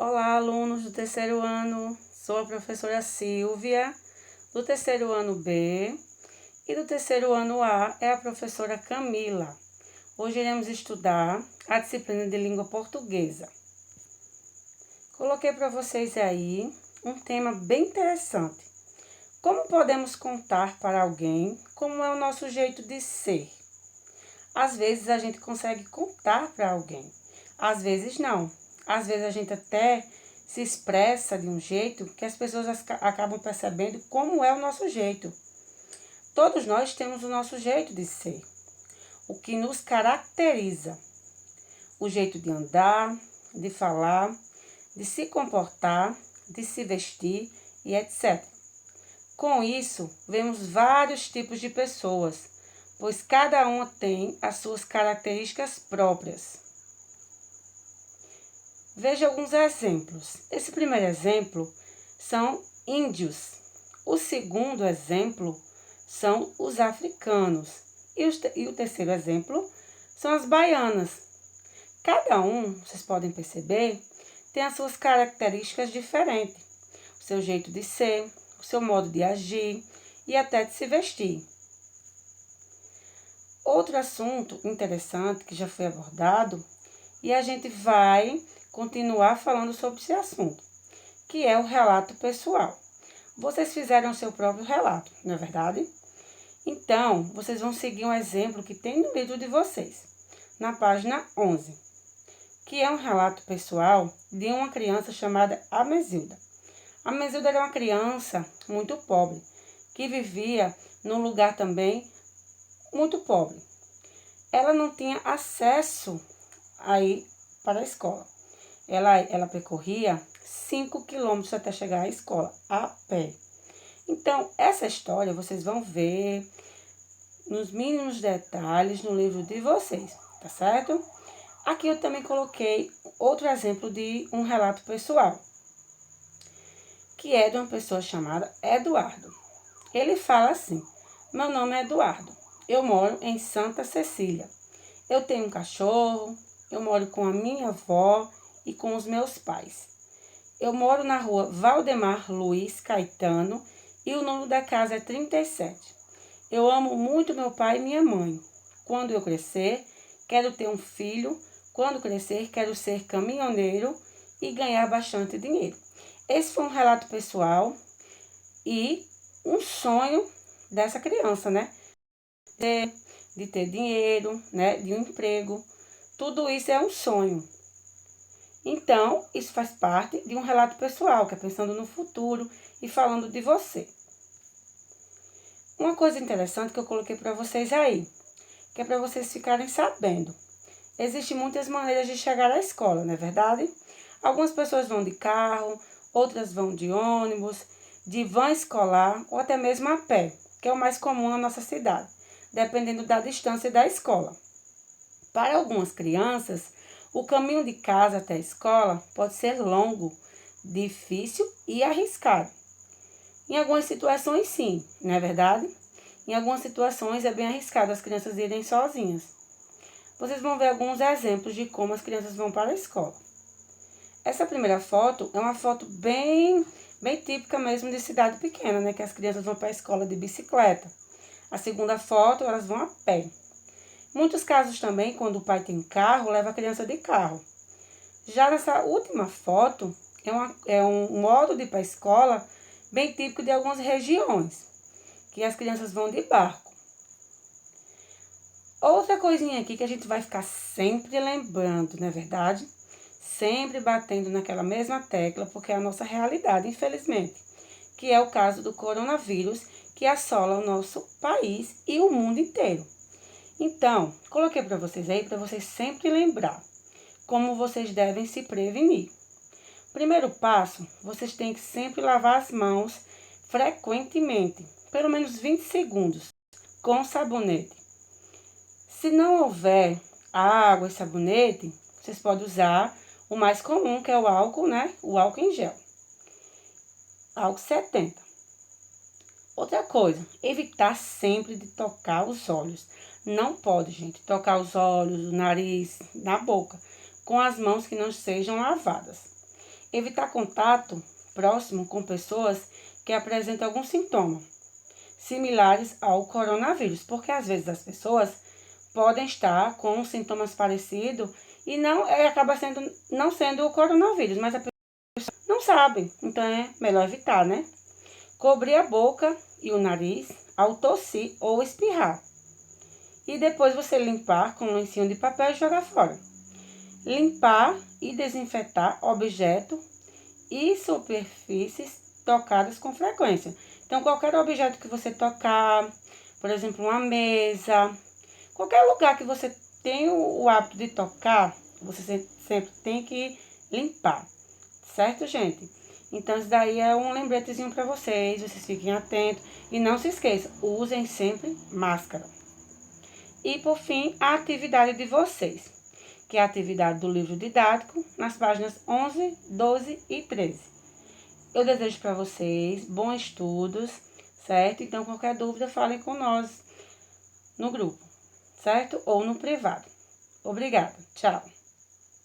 Olá, alunos do terceiro ano. Sou a professora Silvia, do terceiro ano B, e do terceiro ano A é a professora Camila. Hoje iremos estudar a disciplina de língua portuguesa. Coloquei para vocês aí um tema bem interessante. Como podemos contar para alguém como é o nosso jeito de ser? Às vezes a gente consegue contar para alguém, às vezes não. Às vezes a gente até se expressa de um jeito que as pessoas acabam percebendo como é o nosso jeito. Todos nós temos o nosso jeito de ser, o que nos caracteriza, o jeito de andar, de falar, de se comportar, de se vestir e etc. Com isso, vemos vários tipos de pessoas, pois cada uma tem as suas características próprias. Veja alguns exemplos. Esse primeiro exemplo são índios. O segundo exemplo são os africanos. E o terceiro exemplo são as baianas. Cada um, vocês podem perceber, tem as suas características diferentes. O seu jeito de ser, o seu modo de agir e até de se vestir. Outro assunto interessante que já foi abordado, e a gente vai continuar falando sobre esse assunto, que é o relato pessoal. Vocês fizeram o seu próprio relato, não é verdade? Então, vocês vão seguir um exemplo que tem no livro de vocês, na página 11, que é um relato pessoal de uma criança chamada Amezilda. Amezilda era uma criança muito pobre, que vivia num lugar também muito pobre. Ela não tinha acesso aí para a escola. Ela percorria 5 quilômetros até chegar à escola, a pé. Então, essa história vocês vão ver nos mínimos detalhes no livro de vocês, tá certo? Aqui eu também coloquei outro exemplo de um relato pessoal, que é de uma pessoa chamada Eduardo. Ele fala assim: meu nome é Eduardo, eu moro em Santa Cecília. Eu tenho um cachorro, eu moro com a minha avó e com os meus pais. Eu moro na rua Valdemar Luiz Caetano e o número da casa é 37. Eu amo muito meu pai e minha mãe. Quando eu crescer, quero ter um filho. Quando crescer, quero ser caminhoneiro e ganhar bastante dinheiro. Esse foi um relato pessoal e um sonho dessa criança, né? De ter dinheiro, né? De um emprego. Tudo isso é um sonho. Então, isso faz parte de um relato pessoal, que é pensando no futuro e falando de você. Uma coisa interessante que eu coloquei para vocês aí, que é para vocês ficarem sabendo. Existem muitas maneiras de chegar à escola, não é verdade? Algumas pessoas vão de carro, outras vão de ônibus, de van escolar ou até mesmo a pé, que é o mais comum na nossa cidade, dependendo da distância da escola. Para algumas crianças, o caminho de casa até a escola pode ser longo, difícil e arriscado. Em algumas situações, sim, não é verdade? Em algumas situações é bem arriscado as crianças irem sozinhas. Vocês vão ver alguns exemplos de como as crianças vão para a escola. Essa primeira foto é uma foto bem típica mesmo de cidade pequena, né? Que as crianças vão para a escola de bicicleta. A segunda foto, elas vão a pé. Muitos casos também, quando o pai tem carro, leva a criança de carro. Já nessa última foto, é um modo de ir para a escola bem típico de algumas regiões, que as crianças vão de barco. Outra coisinha aqui que a gente vai ficar sempre lembrando, não é verdade? Sempre batendo naquela mesma tecla, porque é a nossa realidade, infelizmente, que é o caso do coronavírus, que assola o nosso país e o mundo inteiro. Então, coloquei para vocês aí, para vocês sempre lembrar como vocês devem se prevenir. Primeiro passo, vocês têm que sempre lavar as mãos frequentemente, pelo menos 20 segundos, com sabonete. Se não houver água e sabonete, vocês podem usar o mais comum, que é o álcool, né? O álcool em gel. Álcool 70. Outra coisa, evitar sempre de tocar os olhos. Não pode, gente, tocar os olhos, o nariz, na boca, com as mãos que não sejam lavadas. Evitar contato próximo com pessoas que apresentam algum sintoma similares ao coronavírus, porque às vezes as pessoas podem estar com sintomas parecidos e não acaba não sendo o coronavírus, mas a pessoa não sabe, então é melhor evitar, né? Cobrir a boca e o nariz ao tossir ou espirrar. E depois você limpar com um lencinho de papel e jogar fora. Limpar e desinfetar objetos e superfícies tocadas com frequência. Então, qualquer objeto que você tocar, por exemplo, uma mesa, qualquer lugar que você tem o hábito de tocar, você sempre tem que limpar, certo, gente? Então, isso daí é um lembretezinho para vocês fiquem atentos. E não se esqueçam, usem sempre máscara. E, por fim, a atividade de vocês, que é a atividade do livro didático, nas páginas 11, 12 e 13. Eu desejo para vocês bons estudos, certo? Então, qualquer dúvida, falem com nós no grupo, certo? Ou no privado. Obrigada. Tchau.